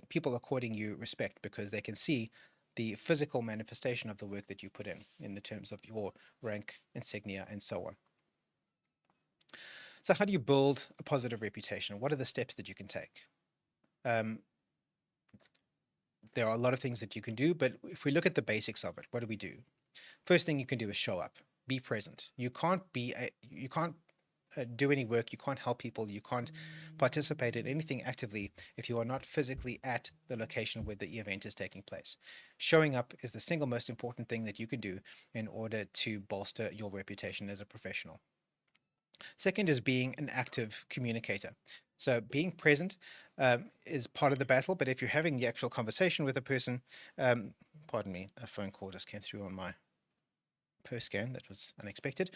people according you respect because they can see the physical manifestation of the work that you put in the terms of your rank, insignia, and so on. So how do you build a positive reputation? What are the steps that you can take? There are a lot of things that you can do, but if we look at the basics of it, what do we do? First thing you can do is show up, be present. You can't do any work, you can't help people, you can't participate in anything actively if you are not physically at the location where the event is taking place. Showing up is the single most important thing that you can do in order to bolster your reputation as a professional. Second is being an active communicator. So being present is part of the battle, but if you're having the actual conversation with a person, pardon me, a phone call just came through on my purse scan. That was unexpected.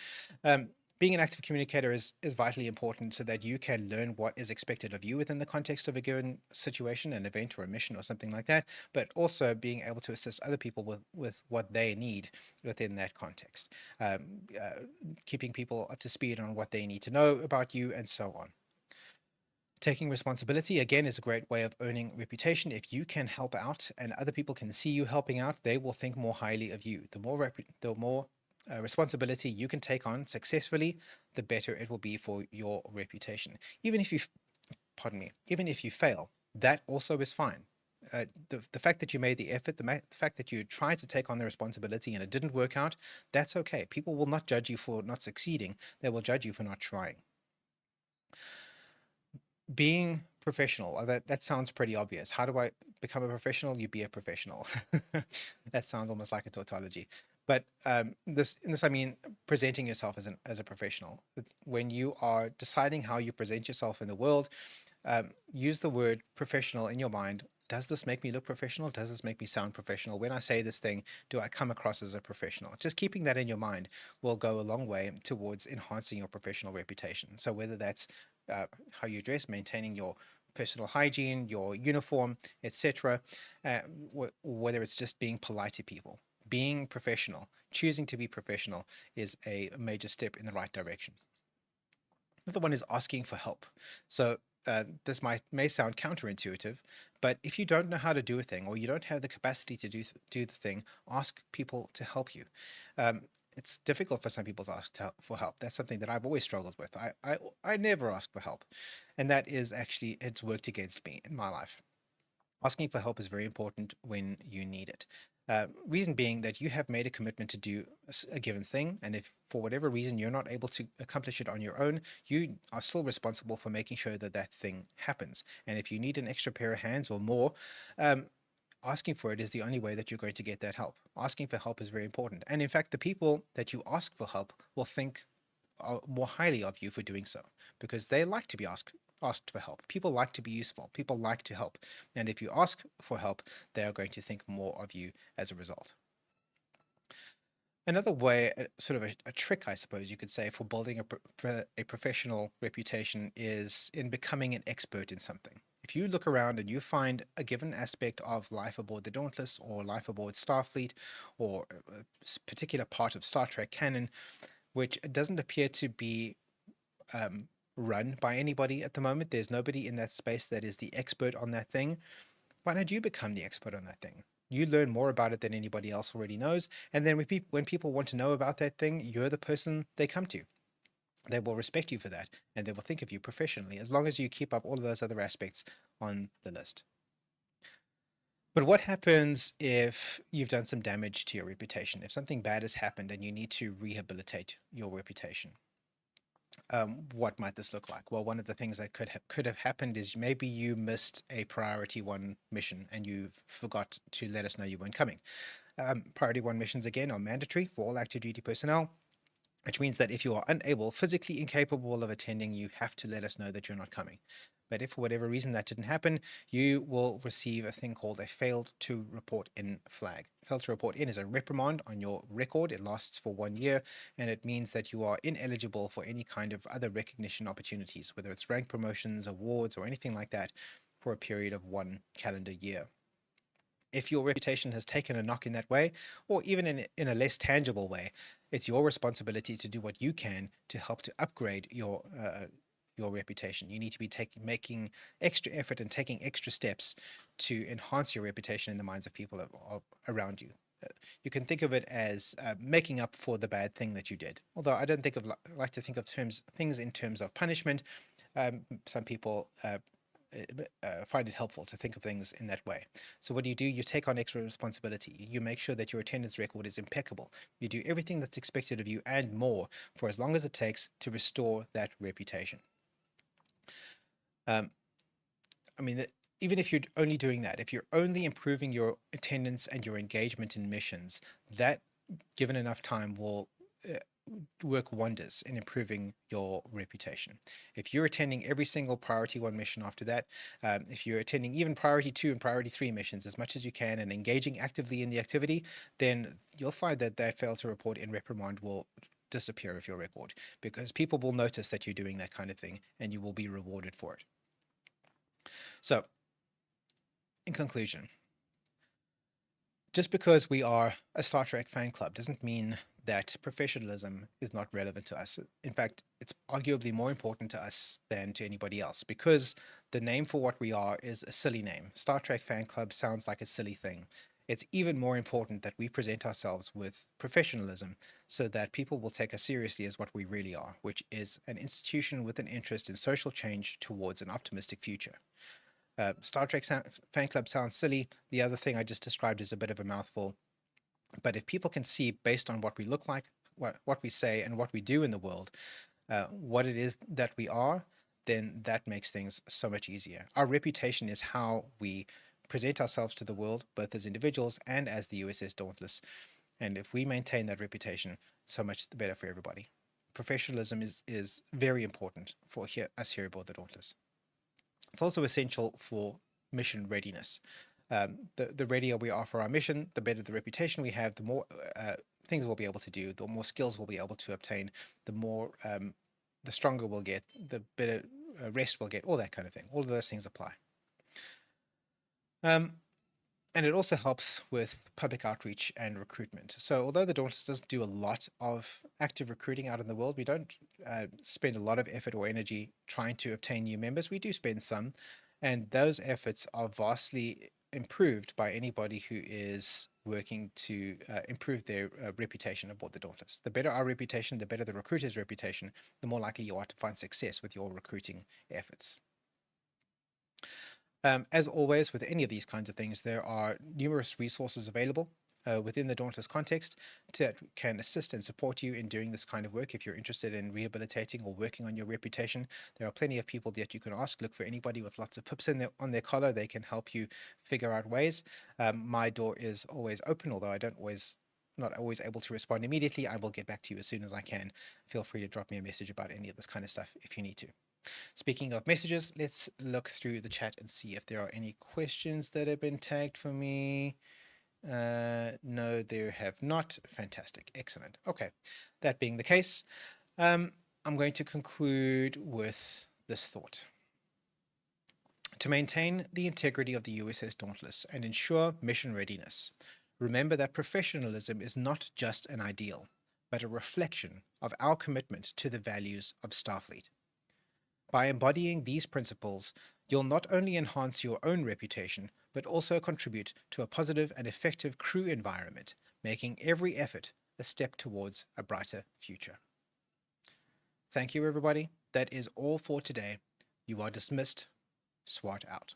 Being an active communicator is vitally important so that you can learn what is expected of you within the context of a given situation, an event or a mission or something like that, but also being able to assist other people with what they need within that context, keeping people up to speed on what they need to know about you and so on. Taking responsibility, again, is a great way of earning reputation. If you can help out and other people can see you helping out, they will think more highly of you. The more responsibility you can take on successfully, the better it will be for your reputation. Even if you, pardon me, even if you fail, that also is fine. The fact that you made the effort, the fact that you tried to take on the responsibility and it didn't work out, that's okay. People will not judge you for not succeeding. They will judge you for not trying. Being professional, that sounds pretty obvious. How do I become a professional? You be a professional. That sounds almost like a tautology. But in this, I mean presenting yourself as a professional. When you are deciding how you present yourself in the world, use the word professional in your mind. Does this make me look professional? Does this make me sound professional? When I say this thing, do I come across as a professional? Just keeping that in your mind will go a long way towards enhancing your professional reputation. So whether that's how you dress, maintaining your personal hygiene, your uniform, etc., whether it's just being polite to people. Being professional, choosing to be professional is a major step in the right direction. Another one is asking for help. So this may sound counterintuitive, but if you don't know how to do a thing or you don't have the capacity to do the thing, ask people to help you. It's difficult for some people to ask for help. That's something that I've always struggled with. I never ask for help, and that is actually, it's worked against me in my life. Asking for help is very important when you need it. Reason being that you have made a commitment to do a given thing, and if for whatever reason you're not able to accomplish it on your own, you are still responsible for making sure that that thing happens. And if you need an extra pair of hands or more, um, asking for it is the only way that you're going to get that help. Asking for help is very important. And in fact, the people that you ask for help will think more highly of you for doing so, because they like to be asked for help. People like to be useful. People like to help. And if you ask for help, they are going to think more of you as a result. Another way, sort of a trick, I suppose you could say, for building a professional reputation is in becoming an expert in something. If you look around and you find a given aspect of life aboard the Dauntless or life aboard Starfleet or a particular part of Star Trek canon, which doesn't appear to be run by anybody at the moment, there's nobody in that space that is the expert on that thing, why don't you become the expert on that thing? You learn more about it than anybody else already knows. And then when people want to know about that thing, you're the person they come to. They will respect you for that, and they will think of you professionally, as long as you keep up all of those other aspects on the list. But what happens if you've done some damage to your reputation? If something bad has happened and you need to rehabilitate your reputation? What might this look like? Well, one of the things that could have happened is maybe you missed a priority one mission and you forgot to let us know you weren't coming. Priority one missions again are mandatory for all active duty personnel, which means that if you are unable, physically incapable of attending, you have to let us know that you're not coming. But if for whatever reason that didn't happen, you will receive a thing called a failed to report in flag. Failed to report in is a reprimand on your record. It lasts for 1 year, and it means that you are ineligible for any kind of other recognition opportunities, whether it's rank promotions, awards, or anything like that, for a period of 1 calendar year. If your reputation has taken a knock in that way, or even in a less tangible way, it's your responsibility to do what you can to help to upgrade your reputation. You need to be making extra effort and taking extra steps to enhance your reputation in the minds of people around you. You can think of it as making up for the bad thing that you did. Although I don't like to think of things in terms of punishment. Some people find it helpful to think of things in that way. So what do? You take on extra responsibility. You make sure that your attendance record is impeccable. You do everything that's expected of you and more for as long as it takes to restore that reputation. Um, I mean, even if you're only doing that, if you're only improving your attendance and your engagement in missions, that, given enough time, will work wonders in improving your reputation. If you're attending every single priority one mission after that, if you're attending even priority 2 and priority 3 missions as much as you can and engaging actively in the activity, then you'll find that that fail to report in reprimand will disappear of your record, because people will notice that you're doing that kind of thing and you will be rewarded for it. So, in conclusion, just because we are a Star Trek fan club doesn't mean that professionalism is not relevant to us. In fact, it's arguably more important to us than to anybody else, because the name for what we are is a silly name. Star Trek fan club sounds like a silly thing. It's even more important that we present ourselves with professionalism so that people will take us seriously as what we really are, which is an institution with an interest in social change towards an optimistic future. Star Trek fan club sounds silly. The other thing I just described is a bit of a mouthful. But if people can see, based on what we look like, what we say, and what we do in the world, what it is that we are, then that makes things so much easier. Our reputation is how we present ourselves to the world, both as individuals and as the USS Dauntless. And if we maintain that reputation, so much the better for everybody. Professionalism is very important for us here aboard the Dauntless. It's also essential for mission readiness. The readier we are for our mission, the better the reputation we have, the more things we'll be able to do, the more skills we'll be able to obtain, the stronger we'll get, the better rest we'll get, all that kind of thing. All of those things apply. And it also helps with public outreach and recruitment. So although the Dauntless doesn't do a lot of active recruiting out in the world, we don't spend a lot of effort or energy trying to obtain new members. We do spend some, and those efforts are vastly improved by anybody who is working to improve their reputation aboard the Dauntless. The better our reputation, the better the recruiter's reputation, the more likely you are to find success with your recruiting efforts. As always, with any of these kinds of things, there are numerous resources available. within the Dauntless context that can assist and support you in doing this kind of work. If you're interested in rehabilitating or working on your reputation, there are plenty of people that you can ask. Look for anybody with lots of pips on their collar. They can help you figure out ways. My door is always open, although I don't always not always able to respond immediately. I will get back to you as soon as I can. Feel free to drop me a message about any of this kind of stuff if you need to. Speaking of messages, let's look through the chat and see if there are any questions that have been tagged for me. No, there have not. Fantastic. Excellent. Okay. That being the case, I'm going to conclude with this thought. To maintain the integrity of the USS Dauntless and ensure mission readiness, remember that professionalism is not just an ideal, but a reflection of our commitment to the values of Starfleet. By embodying these principles, you'll not only enhance your own reputation, but also contribute to a positive and effective crew environment, making every effort a step towards a brighter future. Thank you, everybody. That is all for today. You are dismissed. Swart out.